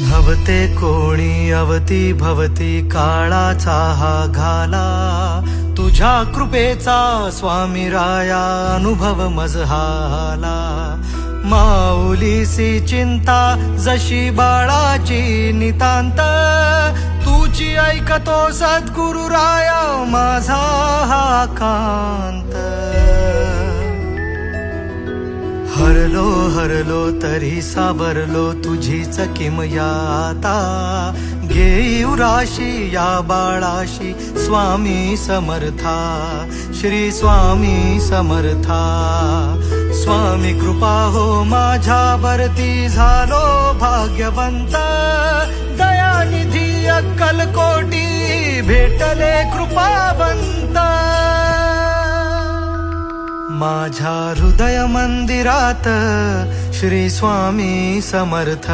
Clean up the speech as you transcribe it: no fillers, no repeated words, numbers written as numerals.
भवते कोणी अवती भवती काळाचा हा घाला, तुझ्या कृपेचा स्वामी राया अनुभव मजहाला. माऊलीसी चिंता जशी बाळाची नितांत, तुझी ऐकतो सद्गुरु राया माझा हा कांत. हरलो हरलो तरी सावरलो तुझीच किमयाता, घेऊ राशी या बाळाशी स्वामी समर्था. श्री स्वामी समर्था. स्वामी कृपा हो माझ्यावरती झालो भाग्यवंत, दयानिधी अक्कलकोटी भेटले कृपावंत. माझ्या हृदय मंदिरात श्री स्वामी समर्थ.